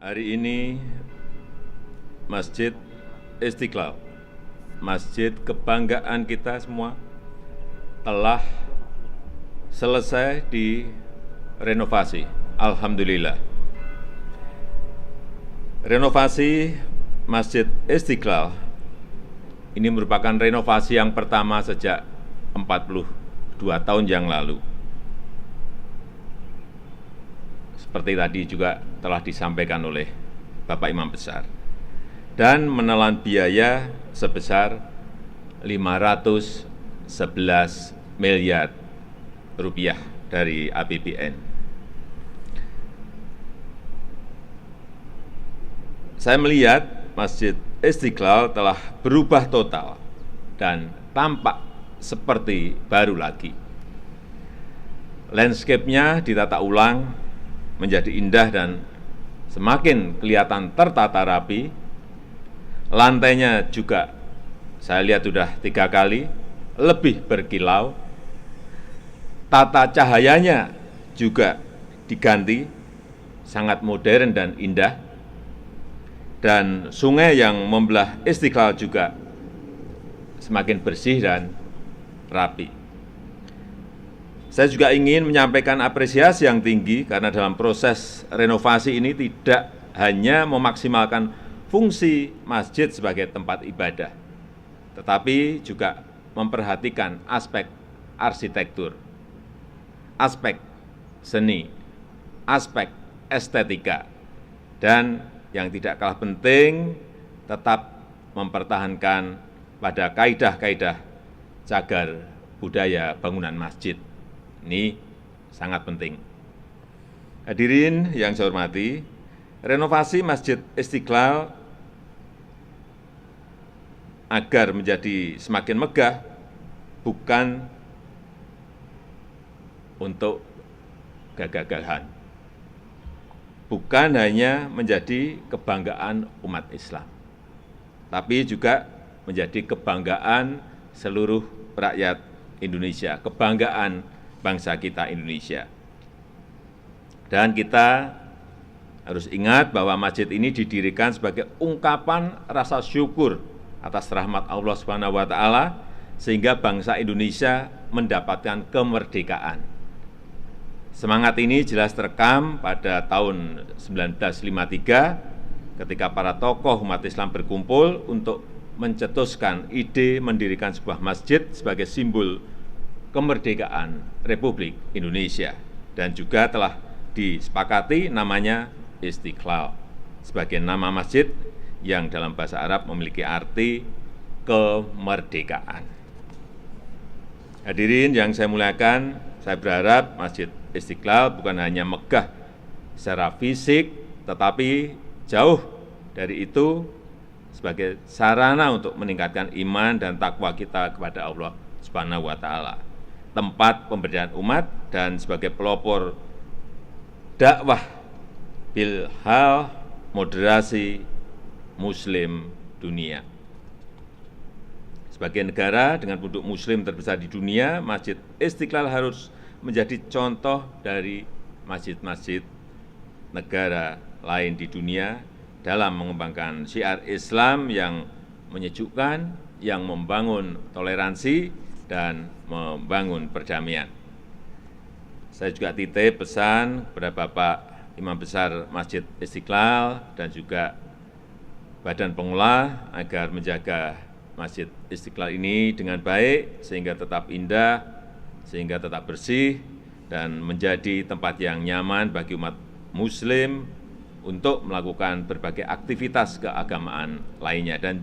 Hari ini Masjid Istiqlal, masjid kebanggaan kita semua, telah selesai direnovasi. Alhamdulillah. Renovasi Masjid Istiqlal ini merupakan renovasi yang pertama sejak 42 tahun yang lalu. Seperti tadi juga telah disampaikan oleh Bapak Imam Besar, dan menelan biaya sebesar 511 miliar rupiah dari APBN. Saya melihat Masjid Istiqlal telah berubah total dan tampak seperti baru lagi. Landscape-nya ditata ulang menjadi indah dan semakin kelihatan tertata rapi. Lantainya juga saya lihat sudah 3 kali lebih berkilau. Tata cahayanya juga diganti, sangat modern dan indah. Dan sungai yang membelah Istiqlal juga semakin bersih dan rapi. Saya juga ingin menyampaikan apresiasi yang tinggi karena dalam proses renovasi ini tidak hanya memaksimalkan fungsi masjid sebagai tempat ibadah, tetapi juga memperhatikan aspek arsitektur, aspek seni, aspek estetika, dan yang tidak kalah penting, tetap mempertahankan pada kaidah-kaidah cagar budaya bangunan masjid. Ini sangat penting. Hadirin yang saya hormati, renovasi Masjid Istiqlal agar menjadi semakin megah bukan untuk gagah-gagahan, bukan hanya menjadi kebanggaan umat Islam, tapi juga menjadi kebanggaan seluruh rakyat Indonesia, kebanggaan bangsa kita Indonesia. Dan kita harus ingat bahwa masjid ini didirikan sebagai ungkapan rasa syukur atas rahmat Allah Subhanahu wa taala sehingga bangsa Indonesia mendapatkan kemerdekaan. Semangat ini jelas terekam pada tahun 1953 ketika para tokoh umat Islam berkumpul untuk mencetuskan ide mendirikan sebuah masjid sebagai simbol kemerdekaan Republik Indonesia, dan juga telah disepakati namanya Istiqlal sebagai nama masjid yang dalam bahasa Arab memiliki arti kemerdekaan. Hadirin yang saya muliakan, saya berharap Masjid Istiqlal bukan hanya megah secara fisik, tetapi jauh dari itu sebagai sarana untuk meningkatkan iman dan takwa kita kepada Allah Subhanahu wa taala, tempat pemberdayaan umat, dan sebagai pelopor dakwah bilhal moderasi muslim dunia. Sebagai negara dengan penduduk muslim terbesar di dunia, Masjid Istiqlal harus menjadi contoh dari masjid-masjid negara lain di dunia dalam mengembangkan syiar Islam yang menyejukkan, yang membangun toleransi, dan membangun perdamaian. Saya juga titip pesan kepada Bapak Imam Besar Masjid Istiqlal dan juga Badan Pengelola agar menjaga Masjid Istiqlal ini dengan baik sehingga tetap indah, sehingga tetap bersih, dan menjadi tempat yang nyaman bagi umat Muslim untuk melakukan berbagai aktivitas keagamaan lainnya. Dan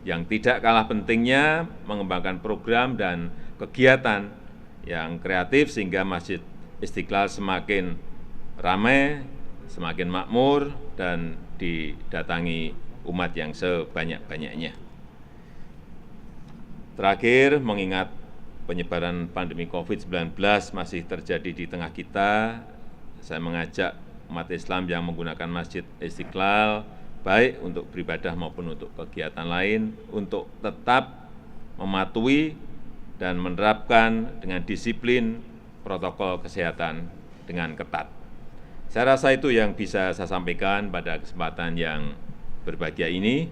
yang tidak kalah pentingnya, mengembangkan program dan kegiatan yang kreatif sehingga Masjid Istiqlal semakin ramai, semakin makmur, dan didatangi umat yang sebanyak-banyaknya. Terakhir, mengingat penyebaran pandemi COVID-19 masih terjadi di tengah kita, saya mengajak umat Islam yang menggunakan Masjid Istiqlal, baik untuk beribadah maupun untuk kegiatan lain, untuk tetap mematuhi dan menerapkan dengan disiplin protokol kesehatan dengan ketat. Saya rasa itu yang bisa saya sampaikan pada kesempatan yang berbahagia ini.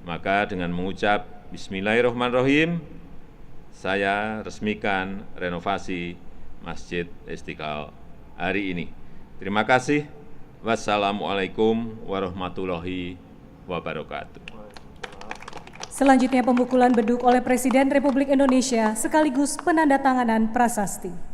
Maka dengan mengucap Bismillahirrahmanirrahim, saya resmikan renovasi Masjid Istiqlal hari ini. Terima kasih. Wassalamualaikum warahmatullahi wabarakatuh. Selanjutnya pembukulan beduk oleh Presiden Republik Indonesia sekaligus penandatanganan prasasti.